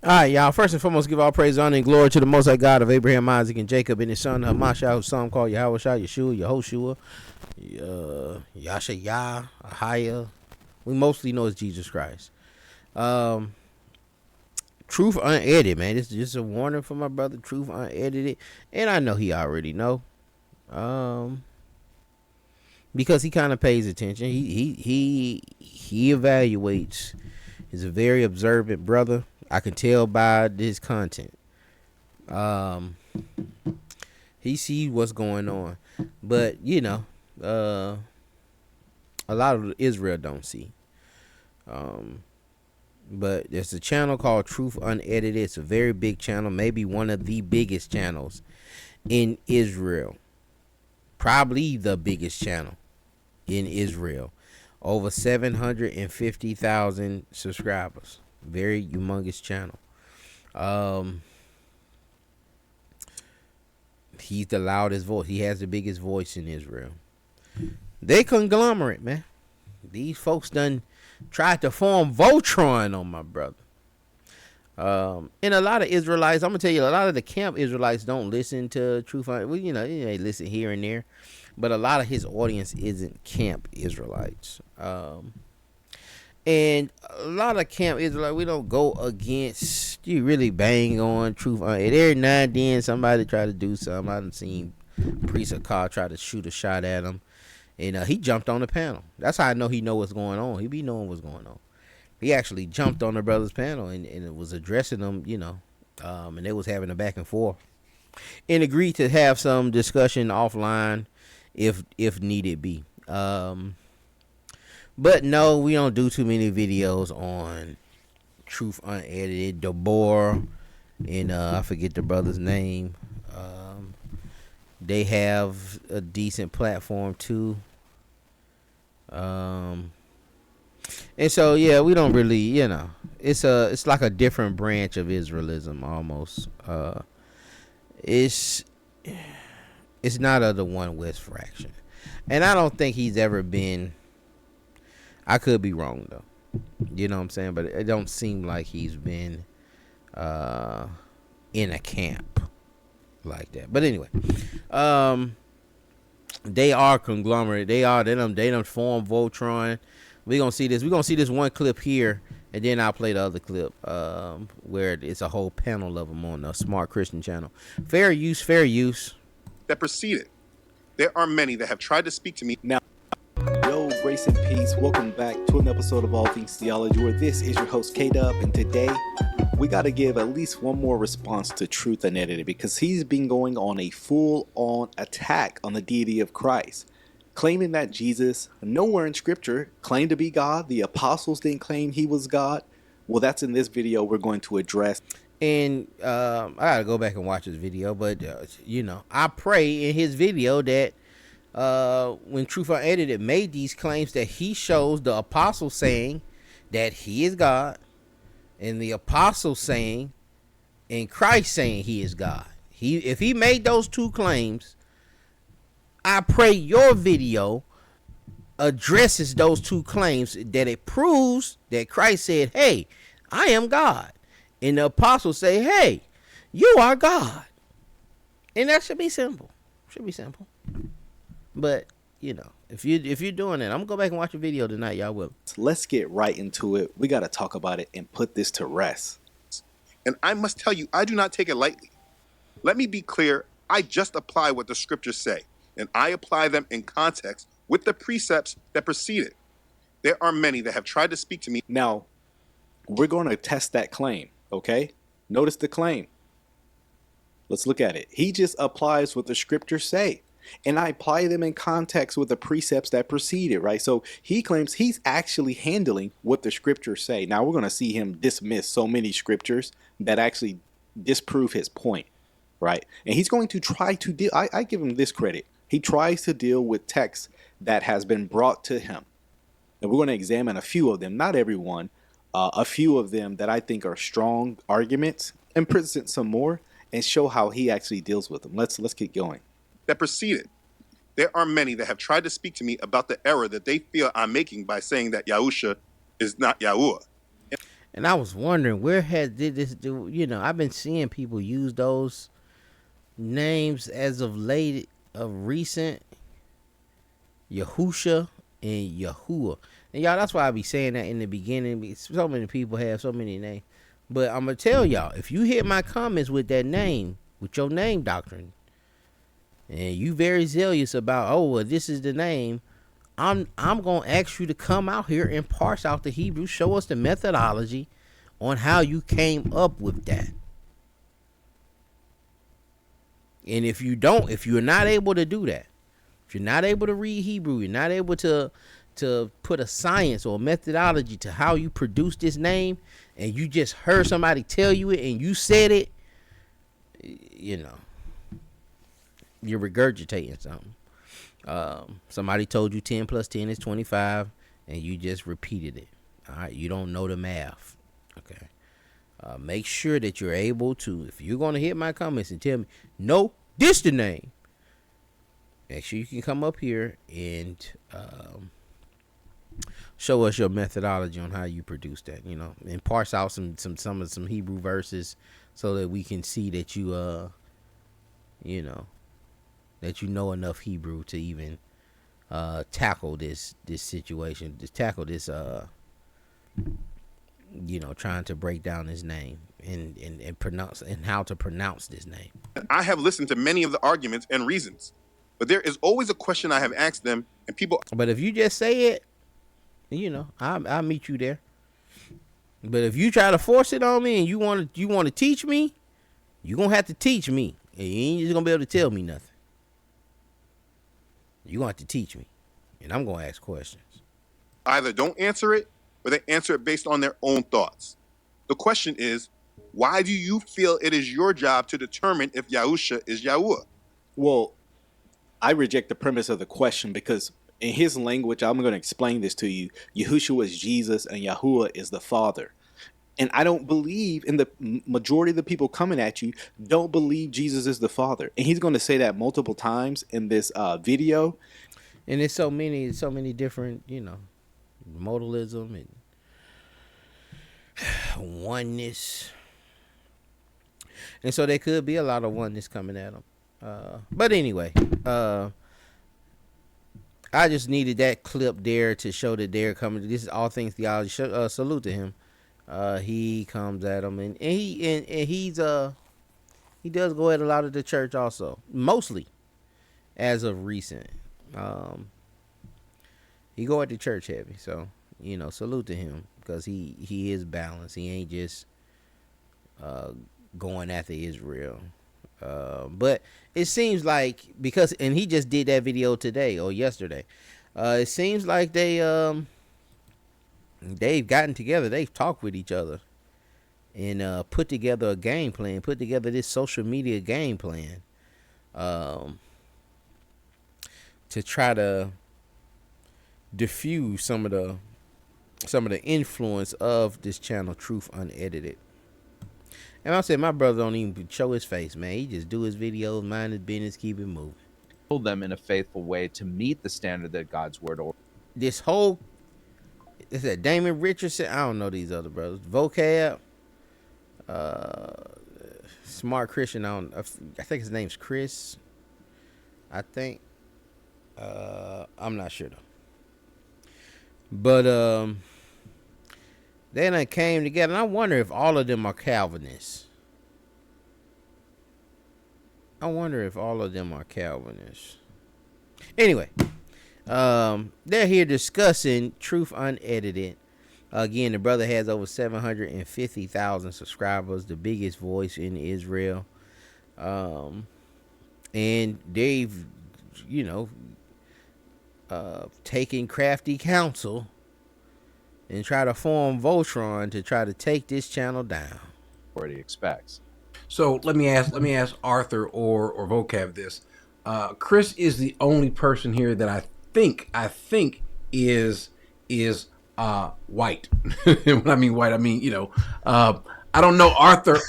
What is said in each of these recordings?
All right, y'all. First and foremost, give all praise, honor, and glory to the Most High God of Abraham, Isaac, and Jacob, and his son Hamashiach, whose some call Yahweh Shah, Yeshua, Yehoshua, Yasha Yah, Ahaya. We mostly know it's Jesus Christ. Truth Unedited, man. This is just a warning for my brother. Truth Unedited, and I know he already know. Because he kind of pays attention. He evaluates. He's a very observant brother. I can tell by this content. He sees what's going on, but a lot of Israel don't see. But there's a channel called Truth Unedited. It's a very big channel, maybe one of the biggest channels in Israel, probably the biggest channel in Israel. Over 750,000 subscribers. Very humongous channel. He's the loudest voice. He has the biggest voice in Israel. They conglomerate, man. These folks done tried to form Voltron on my brother. And a lot of Israelites, I'm gonna tell you, a lot of the camp Israelites don't listen to Truth. Well, they listen here and there, but a lot of his audience isn't camp Israelites. And a lot of camp Israelites, we don't go against. You really bang on Truth. Every now and then somebody try to do something. I done seen Priest of Car try to shoot a shot at him, and he jumped on the panel. That's how I know he know what's going on. He be knowing what's going on. He actually jumped on the brother's panel and it was addressing them, and they was having a back and forth, and agreed to have some discussion offline if need be. But no, we don't do too many videos on Truth Unedited. Debor and I forget the brother's name. They have a decent platform too. And so yeah, we don't really, it's like a different branch of Israelism almost. It's not of the One West fraction, and I don't think he's ever been. I could be wrong though, you know what I'm saying, but it don't seem like he's been in a camp like that. But anyway, they are conglomerate. They done formed Voltron. We're gonna see this one clip here, and then I'll play the other clip where it's a whole panel of them on the Smart Christian channel. Fair use. That preceded. There are many that have tried to speak to me. Now, yo, grace and peace. Welcome back to an episode of All Things Theology, where this is your host, K-Dub, and today we got to give at least one more response to Truth Unedited, because he's been going on a full-on attack on the deity of Christ, claiming that Jesus, nowhere in Scripture, claimed to be God. The apostles didn't claim he was God. Well, that's in this video we're going to address. And I gotta go back and watch this video, but I pray in his video that when Truth Unedited made these claims, that he shows the apostles saying that he is God, and the apostles saying and Christ saying he is God. If he made those two claims, I pray your video addresses those two claims, that it proves that Christ said, hey, I am God, and the apostles say, hey, you are God. And that should be simple. But if you're doing it, I'm gonna go back and watch a video tonight. Y'all will. Let's get right into it. We got to talk about it and put this to rest. And I must tell you, I do not take it lightly. Let me be clear. I just apply what the scriptures say, and I apply them in context with the precepts that preceded. There are many that have tried to speak to me. Now, we're going to test that claim, okay? Notice the claim. Let's look at it. He just applies what the scriptures say, and I apply them in context with the precepts that preceded, right? So he claims he's actually handling what the scriptures say. Now, we're going to see him dismiss so many scriptures that actually disprove his point, right? And he's going to try to deal. I give him this credit. He tries to deal with texts that has been brought to him. And we're going to examine a few of them, not every one, a few of them that I think are strong arguments, and present some more and show how he actually deals with them. Let's get going. That preceded. There are many that have tried to speak to me about the error that they feel I'm making by saying that Yahusha is not Yahuwah. And I was wondering did this do? I've been seeing people use those names as of late, of recent, Yahusha and Yahuwah. And y'all, that's why I be saying that in the beginning. So many people have so many names. But I'm gonna tell y'all, if you hit my comments with that name, with your name doctrine, and you very zealous about, oh well, this is the name, I'm gonna ask you to come out here and parse out the Hebrew, show us the methodology on how you came up with that. And if you're not able to do that, if you're not able to read Hebrew, you're not able to put a science or a methodology to how you produce this name, and you just heard somebody tell you it and you said it, you're regurgitating something. Somebody told you 10 plus 10 is 25, and you just repeated it. All right, you don't know the math. Okay. Make sure that you're able to, if you're going to hit my comments and tell me, no, this the name, make sure you can come up here and show us your methodology on how you produce that, and parse out some Hebrew verses so that we can see that you that you know enough Hebrew to even tackle this situation, to tackle this trying to break down his name and pronounce and how to pronounce this name. I have listened to many of the arguments and reasons, but there is always a question I have asked them, and people. But if you just say it, I'll meet you there. But if you try to force it on me and you want to teach me, you're gonna have to teach me, and you ain't just gonna be able to tell me nothing. You're gonna have to teach me, and I'm gonna ask questions. Either don't answer it, or they answer it based on their own thoughts. The question is, why do you feel it is your job to determine if Yahusha is Yahuwah? Well, I reject the premise of the question because in his language, I'm going to explain this to you. Yahushua is Jesus and Yahuwah is the Father. And I don't believe, in the majority of the people coming at you, don't believe Jesus is the Father. And he's going to say that multiple times in this video. And there's so many different, modalism and oneness. And so there could be a lot of oneness coming at them. But anyway, I just needed that clip there to show that they're coming. This is All Things Theology. Salute to him. He comes at them, and he does go at a lot of the church also, mostly as of recent. He go at the church heavy, so salute to him because he is balanced. He ain't just going after Israel. But it seems like and he just did that video today or yesterday. It seems like they've gotten together. They've talked with each other and put together a game plan, put together this social media game plan to try to diffuse some of the influence of this channel, Truth Unedited. And I said, my brother don't even show his face, man. He just do his videos, mind his business, keep it moving. Them in a faithful way to meet the standard that God's word orders. This whole, is that Damon Richardson? I don't know these other brothers. Vocab, Smart Christian. I think his name's Chris. I think. I'm not sure though. But they done came together, and I wonder if all of them are Calvinists. Anyway, they're here discussing Truth Unedited. Again, the brother has over 750,000 subscribers, the biggest voice in Israel. And they've, taken crafty counsel and try to form Voltron to try to take this channel down. What he expects. So let me ask Arthur or Vocab this. Chris is the only person here that I think is white. When I mean white, I mean I don't know Arthur.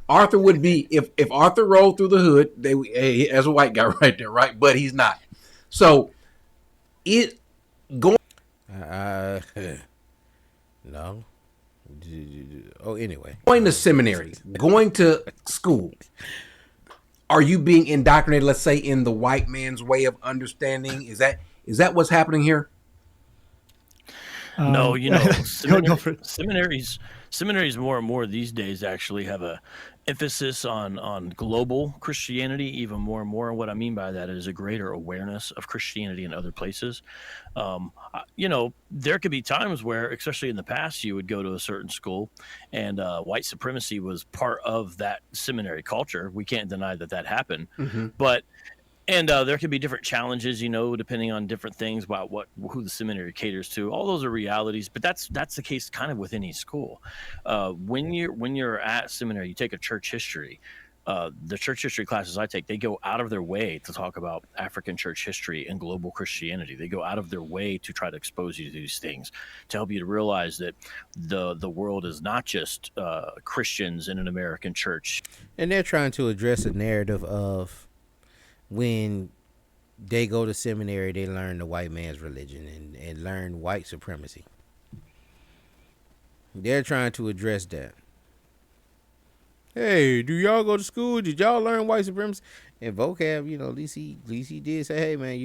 Arthur would be if Arthur rolled through the hood. As a white guy right there, right? But he's not. So it going. No, Anyway, Going to seminary, going to school. Are you being indoctrinated, let's say, in the white man's way of understanding? Is that what's happening here? No, Go for it. seminaries more and more these days actually have a emphasis on global Christianity even more and more. And what I mean by that is a greater awareness of Christianity in other places. There could be times where, especially in the past, you would go to a certain school and white supremacy was part of that seminary culture. We can't deny that happened, but there could be different challenges, depending on different things about who the seminary caters to. All those are realities, but that's the case kind of with any school. When you're at seminary, you take a church history. The church history classes I take, they go out of their way to talk about African church history and global Christianity. They go out of their way to try to expose you to these things, to help you to realize that the world is not just Christians in an American church. And they're trying to address a narrative of when they go to seminary, they learn the white man's religion and learn white supremacy. They're trying to address that. Hey, do y'all go to school? Did y'all learn white supremacy? And vocab, at least he did say, hey man,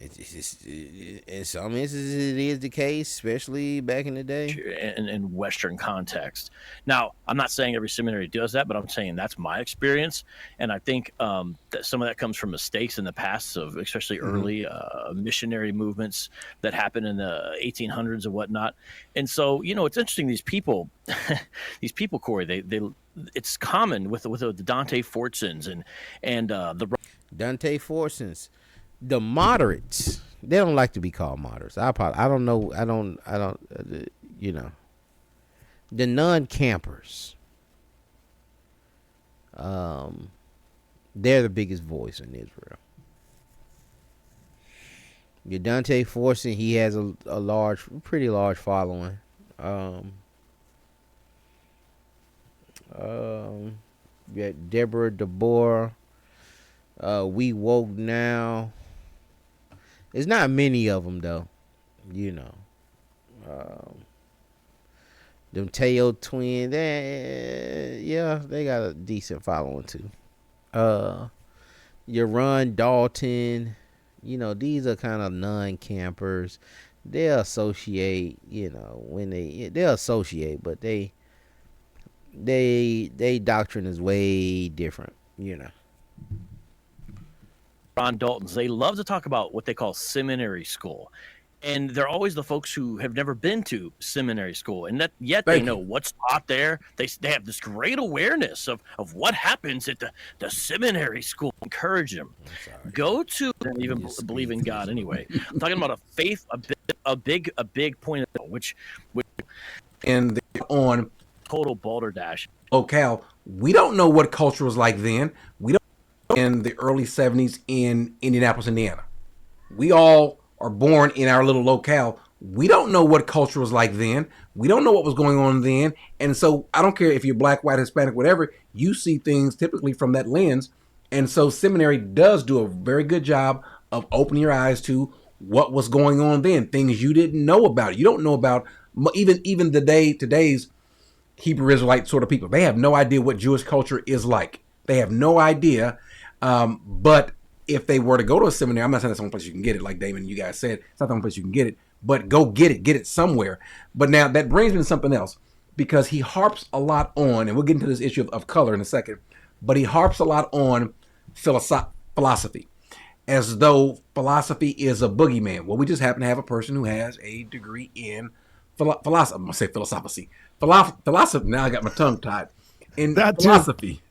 in some instances it is the case, especially back in the day. In Western context. Now, I'm not saying every seminary does that, but I'm saying that's my experience. And I think that some of that comes from mistakes in the past of especially early missionary movements that happened in the 1800s and whatnot. And so, it's interesting. These people, Corey, they it's common with the Dante Fortsons and the Dante Fortsons. The moderates, they don't like to be called moderates. I don't know. I don't. The non-campers. They're the biggest voice in Israel. Your Dante Fortson, he has a pretty large following. You got Deborah DeBoer. We Woke Now. There's not many of them though, them Teo twins, they got a decent following too. Your Ron Dalton, these are kind of non-campers. They'll associate, they'll associate, but they doctrine is way different, Ron Daltons, they love to talk about what they call seminary school. And they're always the folks who have never been to seminary school. And yet they know what's taught there. They have this great awareness of what happens at the seminary school. Encourage them. Go to, even believe in God anyway. I'm talking about a faith, a big point of which and on total balderdash. Locale, we don't know what culture was like then. We don't know in the early 70s in Indianapolis, Indiana. We all are born in our little locale. We don't know what culture was like then. We don't know what was going on then. And so I don't care if you're black, white, Hispanic, whatever, you see things typically from that lens. And so seminary does do a very good job of opening your eyes to what was going on then, things you didn't know about. You don't know about even today's Hebrew Israelite sort of people. They have no idea what Jewish culture is like. They have no idea. But if they were to go to a seminary, I'm not saying that's the only place you can get it, like Damon, you guys said, it's not the only place you can get it, but go get it somewhere. But now that brings me to something else, because he harps a lot on, and we'll get into this issue of color in a second, but he harps a lot on philosophy, as though philosophy is a boogeyman. Well, we just happen to have a person who has a degree in philosophy. I'm going to say philosophy. Philosophy. Now I got my tongue tied. In that philosophy.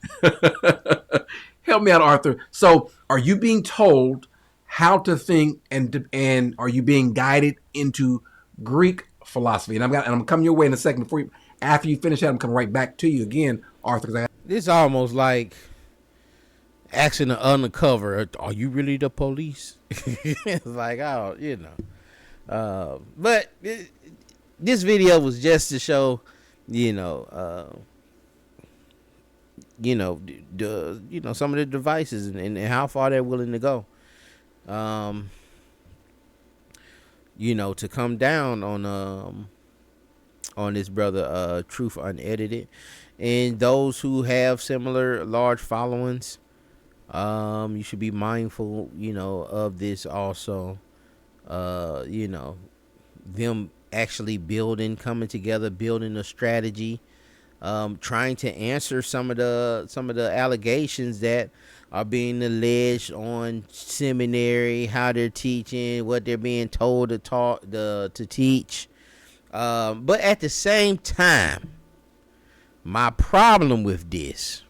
Help me out, Arthur. So are you being told how to think and are you being guided into Greek philosophy? And I'm coming your way in a second. After you finish that, I'm coming right back to you again, Arthur. This is almost like asking the undercover, are you really the police? It's like, but this video was just to show, some of the devices and how far they're willing to go. To come down on on this brother, Truth Unedited, and those who have similar large followings. You should be mindful, of this also. Them actually coming together, building a strategy, trying to answer some of the allegations that are being alleged on seminary, how they're teaching, what they're being told to teach. But at the same time, my problem with this,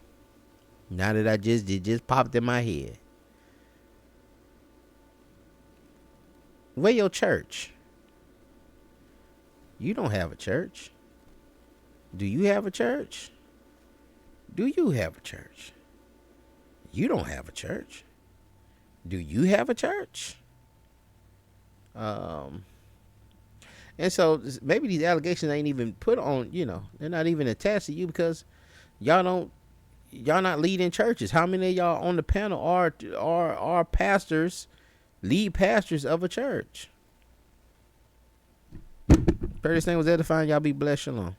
now that it just popped in my head, where your church? You don't have a church. Do you have a church? Do you have a church? You don't have a church. Do you have a church? And so maybe these allegations ain't even put on, they're not even attached to you because y'all not leading churches. How many of y'all on the panel are pastors, lead pastors of a church? Pray this thing was edifying. Y'all be blessed. Shalom.